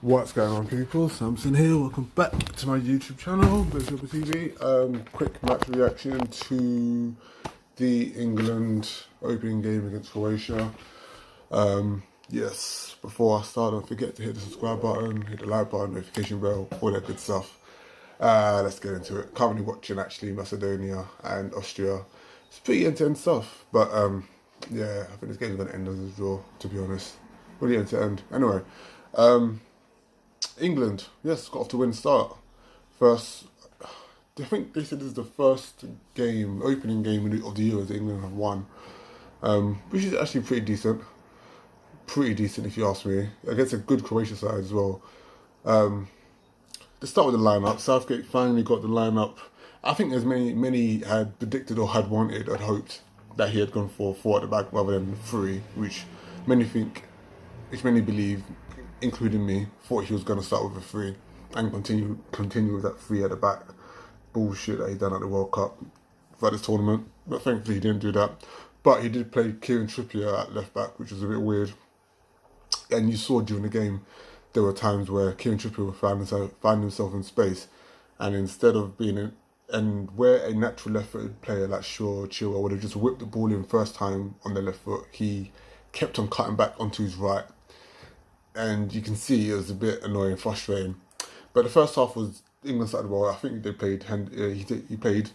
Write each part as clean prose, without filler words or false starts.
What's going on, people? Samson here. Welcome back to my YouTube channel, Bishop TV. Quick match reaction to the England opening game against Croatia. Yes, before I start, don't forget to hit the subscribe button, hit the like button, notification bell, all that good stuff. Let's get into it. Currently watching actually Macedonia and Austria. It's pretty intense stuff, but yeah, I think this game's gonna end as a draw, to be honest. Really end to end. Anyway, England, yes, got off to a win start. First, I think they said this is the first game, opening game of the Euros that England have won, which is actually pretty decent. Pretty decent if you ask me. Against a good Croatia side as well. Let's start with the lineup. Southgate finally got the lineup. I think as many had predicted or had wanted, had hoped that he had gone for four at the back rather than three, which many believe, including me, thought he was going to start with a three and continue with that three at the back bullshit that he done at the World Cup for this tournament. But thankfully he didn't do that. But he did play Kieran Trippier at left back, which was a bit weird. And you saw during the game, there were times where Kieran Trippier would find himself in space, and instead of and where a natural left-footed player like Shaw or Chilwell would have just whipped the ball in first time on the left foot, he kept on cutting back onto his right. And you can see it was a bit annoying, frustrating. But the first half was England started well. I think they played he played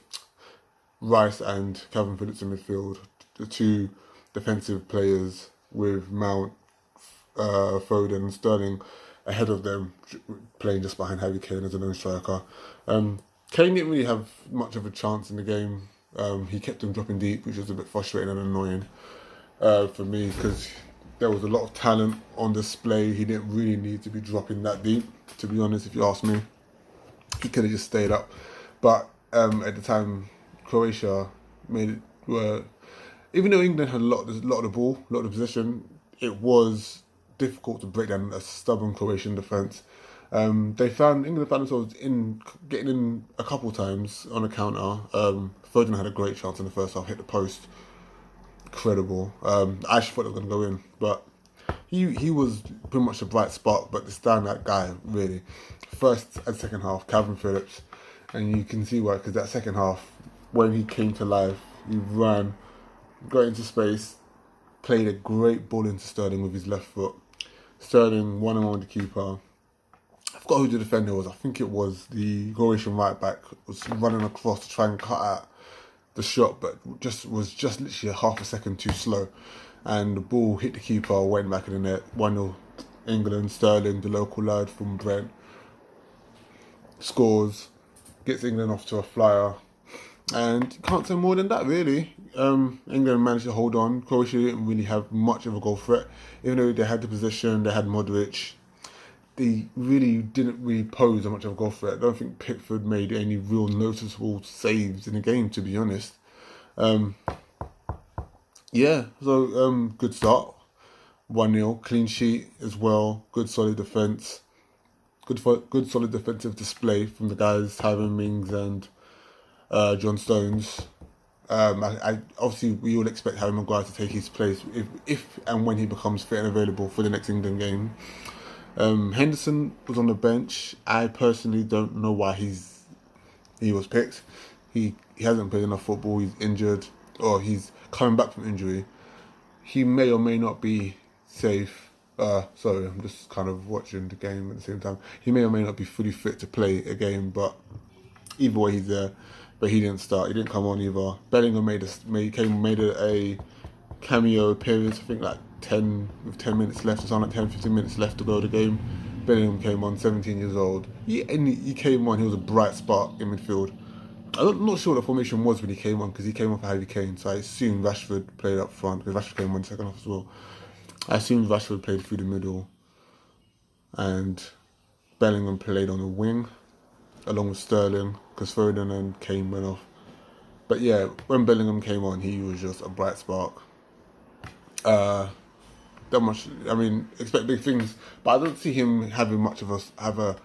Rice and Calvin Phillips in midfield, the two defensive players with Mount, Foden and Sterling ahead of them, playing just behind Harry Kane as a lone striker. Kane didn't really have much of a chance in the game. He kept him dropping deep, which was a bit frustrating and annoying for me, because there was a lot of talent on display. He didn't really need to be dropping that deep, to be honest, if you ask me. He could have just stayed up. But at the time, Croatia made it, even though England had a lot of the ball, a lot of the possession, it was difficult to break down a stubborn Croatian defence. England found themselves getting in a couple times on a counter. Foden had a great chance in the first half, hit the post. Incredible. I actually thought they were going to go in, but he was pretty much a bright spot, but the standout guy, really. First and second half, Calvin Phillips, and you can see why, because that second half, when he came to life, he ran, got into space, played a great ball into Sterling with his left foot. Sterling one-on-one with the keeper. I forgot who the defender was. I think it was the Croatian right back, was running across to try and cut out the shot, but was just literally a half a second too slow, and the ball hit the keeper, went back in the net. 1-0 England. Sterling, the local lad from Brent, scores, gets England off to a flyer, and can't say more than that, really. England managed to hold on. Croatia didn't really have much of a goal threat, even though they had the possession, they had Modric. They really didn't really pose a much of a goal threat. I don't think Pickford made any real noticeable saves in the game, to be honest. Yeah, so good start. 1-0, clean sheet as well. Good solid defence. Good solid defensive display from the guys, Tyrone Mings and John Stones. I obviously we all expect Harry Maguire to take his place if and when he becomes fit and available for the next England game. Henderson was on the bench. I personally don't know why he was picked. He hasn't played enough football. He's injured, or he's coming back from injury. He may or may not be safe. Sorry, I'm just kind of watching the game at the same time. He may or may not be fully fit to play a game, but either way he's there. But he didn't start. He didn't come on either. Bellingham made a cameo appearance, I think like 10 minutes left or something, like 10-15 minutes left to go the game. Bellingham came on, 17 years old. He came on, he was a bright spark in midfield. I'm not sure what the formation was when he came on, because he came off for Harry Kane, so I assume Rashford played up front, because Rashford came on in the second half as well. I assume Rashford played through the middle, and Bellingham played on the wing, along with Sterling, because Foden and Kane went off. But yeah, when Bellingham came on, he was just a bright spark. Expect big things, but I don't see him having much of a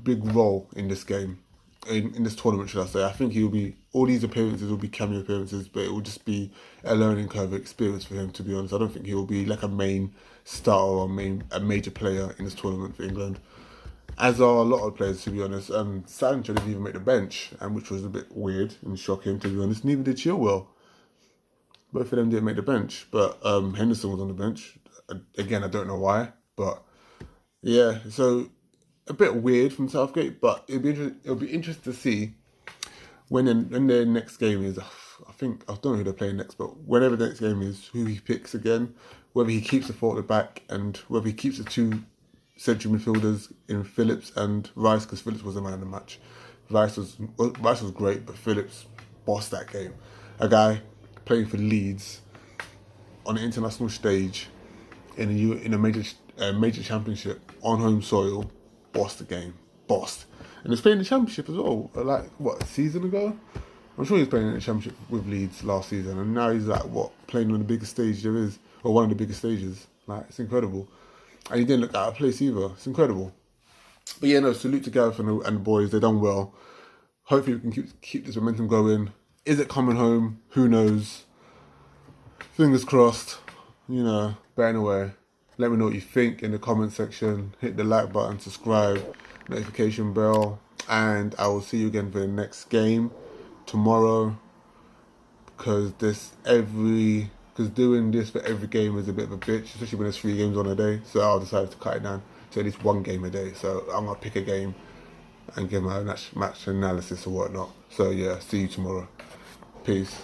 big role in this game. in this tournament, should I say. I think he'll be, all these appearances will be cameo appearances, but it will just be a learning curve experience for him, to be honest. I don't think he will be like a main star or a major player in this tournament for England. As are a lot of players, to be honest. Sancho didn't even make the bench, and which was a bit weird and shocking, to be honest. Neither did Chilwell. Both of them didn't make the bench, but Henderson was on the bench. Again, I don't know why, but yeah, so a bit weird from Southgate, but it'll be interesting to see when their next game is. I think, I don't know who they're playing next, but whenever the next game is, who he picks again, whether he keeps the four at the back and whether he keeps the two central midfielders in Phillips and Rice, because Phillips was the man of the match. Rice was great, but Phillips bossed that game. A guy playing for Leeds on an international stage in a major championship on home soil, bossed the game, bossed. And he's playing the championship as well. Like what, a season ago? I'm sure he was playing in the championship with Leeds last season, and now he's like playing on the biggest stage there is, or one of the biggest stages. Like, it's incredible. And he didn't look out of place either. It's incredible. But yeah, no, salute to Gareth and the boys. They've done well. Hopefully we can keep this momentum going. Is it coming home? Who knows? Fingers crossed. But anyway, let me know what you think in the comment section. Hit the like button, subscribe, notification bell, and I will see you again for the next game tomorrow. Because doing this for every game is a bit of a bitch, especially when there's 3 games on a day. So I'll decide to cut it down to at least 1 game a day. So I'm gonna pick a game and give my match analysis or whatnot. So yeah, see you tomorrow. Peace.